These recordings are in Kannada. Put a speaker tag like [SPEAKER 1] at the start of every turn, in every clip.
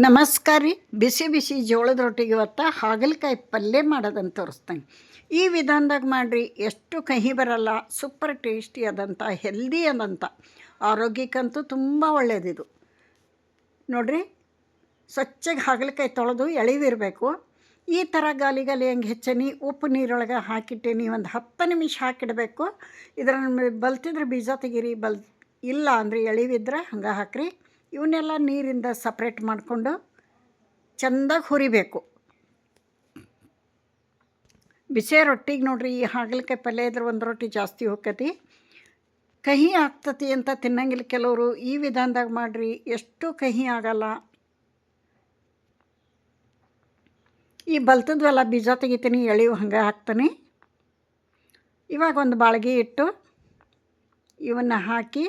[SPEAKER 1] ನಮಸ್ಕಾರ ರೀ. ಬಿಸಿ ಬಿಸಿ ಜೋಳದ ರೊಟ್ಟಿಗೆ ಇವತ್ತು ಹಾಗಲಕಾಯಿ ಪಲ್ಯ ಮಾಡೋದಂತ ತೋರಿಸ್ತೇನೆ. ಈ ವಿಧಾನದಾಗ ಮಾಡಿರಿ, ಎಷ್ಟು ಕಹಿ ಬರಲ್ಲ, ಸೂಪರ್ ಟೇಸ್ಟಿ ಆದಂಥ, ಹೆಲ್ದಿ ಆದಂಥ, ಆರೋಗ್ಯಕ್ಕಂತೂ ತುಂಬ ಒಳ್ಳೆಯದಿದು ನೋಡಿರಿ. ಸ್ವಚ್ಛಗೆ ಹಾಗಲಕಾಯಿ ತೊಳೆದು ಎಳಿವಿರಬೇಕು. ಈ ಥರ ಗಾಲಿ ಹಂಗೆ ಹೆಚ್ಚನಿ ಉಪ್ಪು ನೀರೊಳಗೆ ಹಾಕಿಟ್ಟೇನಿ, ಒಂದು 10 ನಿಮಿಷ ಹಾಕಿಡಬೇಕು. ಇದನ್ನು ಬಲ್ತಿದ್ರೆ ಬೀಜ ತೆಗೀರಿ, ಇಲ್ಲ ಅಂದರೆ ಎಳಿವಿದ್ರೆ ಹಂಗೆ ಹಾಕಿರಿ. ಇವನ್ನೆಲ್ಲ ನೀರಿಂದ ಸಪ್ರೇಟ್ ಮಾಡಿಕೊಂಡು ಚೆಂದಾಗಿ ಹುರಿಬೇಕು. ಬಿಸಿ ರೊಟ್ಟಿಗೆ ನೋಡಿರಿ, ಈ ಹಾಗಲಕಾಯಿ ಪಲ್ಯ ಇದ್ರೆ ಒಂದು ರೊಟ್ಟಿ ಜಾಸ್ತಿ ಹೋಗ್ತತಿ. ಕಹಿ ಆಗ್ತತಿ ಅಂತ ತಿನ್ನಂಗಿಲ್ಲ ಕೆಲವರು. ಈ ವಿಧಾನದಾಗ ಮಾಡಿರಿ, ಎಷ್ಟು ಕಹಿ ಆಗಲ್ಲ. ಈ ಬಲ್ತದ್ವೆಲ್ಲ ಬೀಜ ತೆಗಿತೀನಿ, ಎಳಿವು ಹಂಗೆ ಹಾಕ್ತೀನಿ. ಇವಾಗ ಒಂದು ಬಾಳ್ಗೆ ಇಟ್ಟು ಇವನ್ನು ಹಾಕಿ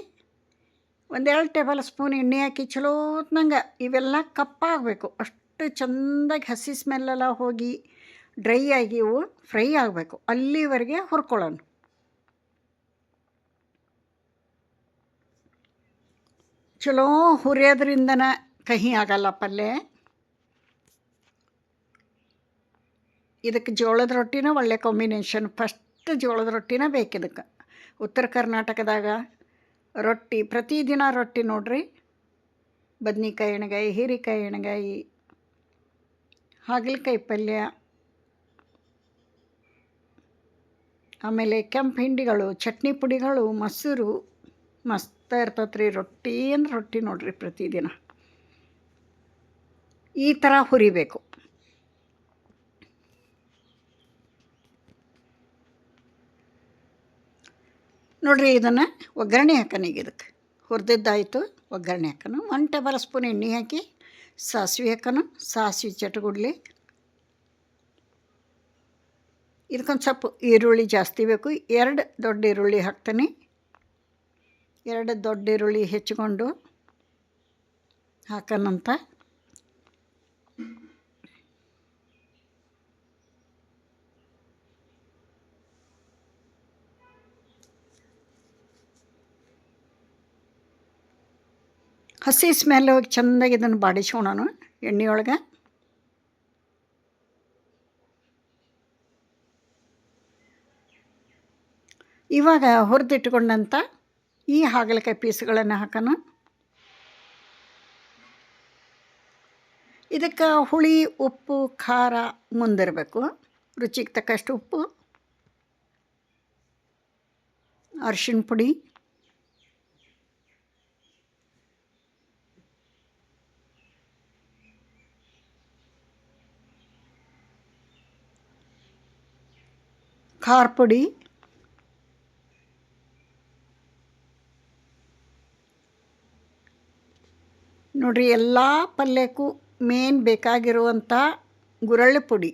[SPEAKER 1] 1-2 ಟೇಬಲ್ ಸ್ಪೂನ್ ಎಣ್ಣೆ ಹಾಕಿ ಚಲೋತ್ನಂಗೆ ಇವೆಲ್ಲ ಕಪ್ಪಾಗಬೇಕು. ಅಷ್ಟು ಚೆಂದಾಗಿ ಹಸಿ ಸ್ಮೆಲ್ಲೆಲ್ಲ ಹೋಗಿ ಡ್ರೈ ಆಗಿ ಇವು ಫ್ರೈ ಆಗಬೇಕು. ಅಲ್ಲಿವರೆಗೆ ಹುರ್ಕೊಳ್ಳೋಣ. ಚಲೋ ಹುರಿಯೋದ್ರಿಂದನ ಕಹಿ ಆಗಲ್ಲ ಪಲ್ಯ. ಇದಕ್ಕೆ ಜೋಳದ ರೊಟ್ಟಿನ ಒಳ್ಳೆ ಕಾಂಬಿನೇಷನ್. ಫಸ್ಟ್ ಜೋಳದ ರೊಟ್ಟಿನ ಬೇಕಿದಕ್ಕೆ. ಉತ್ತರ ಕರ್ನಾಟಕದಾಗ ರೊಟ್ಟಿ ಪ್ರತಿದಿನ ರೊಟ್ಟಿ ನೋಡ್ರಿ. ಬದ್ನಿಕಾಯಿ ಎಣ್ಗಾಯಿ, ಹೀರೆಕಾಯಿ ಎಣ್ಗಾಯಿ, ಹಾಗಲಕಾಯಿ ಪಲ್ಯ, ಆಮೇಲೆ ಕೆಂಪು ಹಿಂಡಿಗಳು, ಚಟ್ನಿ ಪುಡಿಗಳು, ಮೊಸರು ಮಸ್ತ ಇರ್ತೈತೆ ರೀ. ರೊಟ್ಟಿ ಅಂದ್ರೆ ರೊಟ್ಟಿ ನೋಡ್ರಿ ಪ್ರತಿದಿನ. ಈ ಥರ ಹುರಿಬೇಕು. ನೋಡಿರಿ, ಇದನ್ನು ಒಗ್ಗರಣೆ ಹಾಕೋಣ. ಈಗ ಇದಕ್ಕೆ ಹುರಿದಿದ್ದಾಯಿತು, ಒಗ್ಗರಣೆ ಹಾಕೋಣ. 1 ಟೇಬಲ್ ಸ್ಪೂನ್ ಎಣ್ಣೆ ಹಾಕಿ ಸಾಸಿವೆ ಹಾಕೋಣ. ಸಾಸಿವೆ ಚಟಗುಡ್ಲಿ. ಇದಕ್ಕೊಂದು ಸ್ವಲ್ಪ ಈರುಳ್ಳಿ ಜಾಸ್ತಿ ಬೇಕು. 2 ದೊಡ್ಡ ಈರುಳ್ಳಿ ಹಾಕ್ತೀನಿ. 2 ದೊಡ್ಡ ಈರುಳ್ಳಿ ಹೆಚ್ಚಿಕೊಂಡು ಹಾಕೋಣಂತ. ಹಸಿ ಸ್ಮೆಲ್ ಹೋಗಿ ಚೆಂದಾಗಿ ಇದನ್ನು ಬಾಡಿಸ್ಕೊಳೋಣ ಎಣ್ಣೆಯೊಳಗೆ. ಇವಾಗ ಹುರಿದಿಟ್ಕೊಂಡಂಥ ಈ ಹಾಗಲಕಾಯಿ ಪೀಸ್ಗಳನ್ನು ಹಾಕೋಣ. ಇದಕ್ಕೆ ಹುಳಿ, ಉಪ್ಪು, ಖಾರ ಮುಂದಿರಬೇಕು. ರುಚಿಗೆ ತಕ್ಕಷ್ಟು ಉಪ್ಪು, ಅರಿಶಿಣ ಪುಡಿ, ಖಾರ ಪುಡಿ, ನೋಡಿರಿ. ಎಲ್ಲ ಪಲ್ಯಕ್ಕೂ ಮೇನ್ ಬೇಕಾಗಿರುವಂಥ ಗುರಳ್ಳು ಪುಡಿ.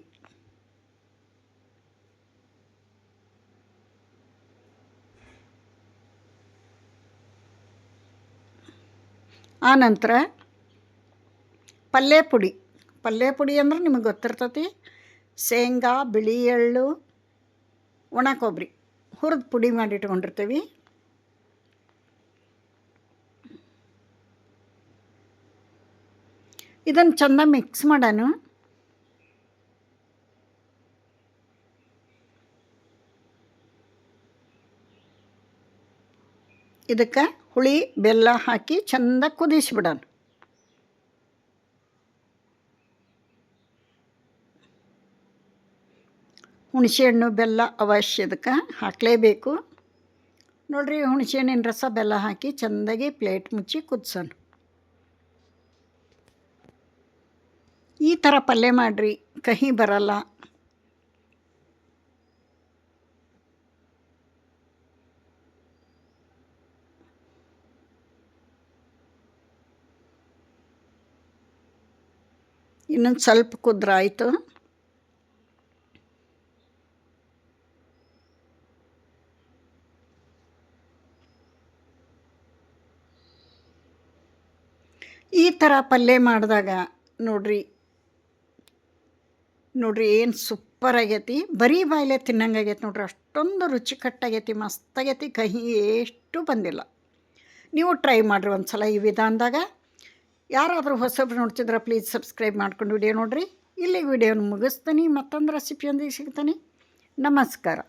[SPEAKER 1] ಆನಂತರ ಪಲ್ಯ ಪುಡಿ ಅಂದ್ರೆ ನಿಮಗೆ ಗೊತ್ತಿರ್ತತಿ. ಶೇಂಗಾ, ಬಿಳಿ ಎಳ್ಳು, ಒಣ ಕೊಬ್ಬರಿ ಹುರಿದು ಪುಡಿ ಮಾಡಿ ಇಟ್ಕೊಂಡಿರ್ತೀವಿ. ಇದನ್ನು ಚೆಂದ ಮಿಕ್ಸ್ ಮಾಡೋಣ. ಇದಕ್ಕೆ ಹುಳಿ ಬೆಲ್ಲ ಹಾಕಿ ಚೆಂದ ಕುದಿಸ್ಬಿಡೋಣ. ಹುಣಸೆಹಣ್ಣು, ಬೆಲ್ಲ ಅವಶ್ಯ ಇದಕ್ಕೆ ಹಾಕಲೇಬೇಕು. ನೋಡಿರಿ, ಹುಣಸೆಹಣ್ಣಿನ ರಸ, ಬೆಲ್ಲ ಹಾಕಿ ಚೆಂದಾಗಿ ಪ್ಲೇಟ್ ಮುಚ್ಚಿ ಕುದಿಸೋಣ. ಈ ಥರ ಪಲ್ಯ ಮಾಡಿರಿ, ಕಹಿ ಬರಲ್ಲ. ಇನ್ನೊಂದು ಸ್ವಲ್ಪ ಕುದ್ರಾಯಿತು. ಈ ಥರ ಪಲ್ಯ ಮಾಡಿದಾಗ ನೋಡ್ರಿ ಏನು ಸೂಪರ್ ಆಗೈತಿ. ಬರೀ ಬಾಯಿಲೆ ತಿನ್ನಂಗಾಗೈತಿ ನೋಡ್ರಿ. ಅಷ್ಟೊಂದು ರುಚಿಕಟ್ಟಾಗೈತಿ, ಮಸ್ತಾಗೈತಿ. ಕಹಿ ಎಷ್ಟು ಬಂದಿಲ್ಲ. ನೀವು ಟ್ರೈ ಮಾಡಿರಿ ಒಂದು ಸಲ ಈ ವಿಧಾನದಾಗ. ಯಾರಾದರೂ ಹೊಸಬ್ರು ನೋಡ್ತಿದ್ರೆ ಪ್ಲೀಸ್ ಸಬ್ಸ್ಕ್ರೈಬ್ ಮಾಡ್ಕೊಂಡು ವಿಡಿಯೋ ನೋಡಿರಿ. ಇಲ್ಲಿಗೆ ವಿಡಿಯೋನ ಮುಗಿಸ್ತೀನಿ. ಮತ್ತೊಂದು ರೆಸಿಪಿಯೊಂದಿಗೆ ಸಿಗ್ತೀನಿ. ನಮಸ್ಕಾರ.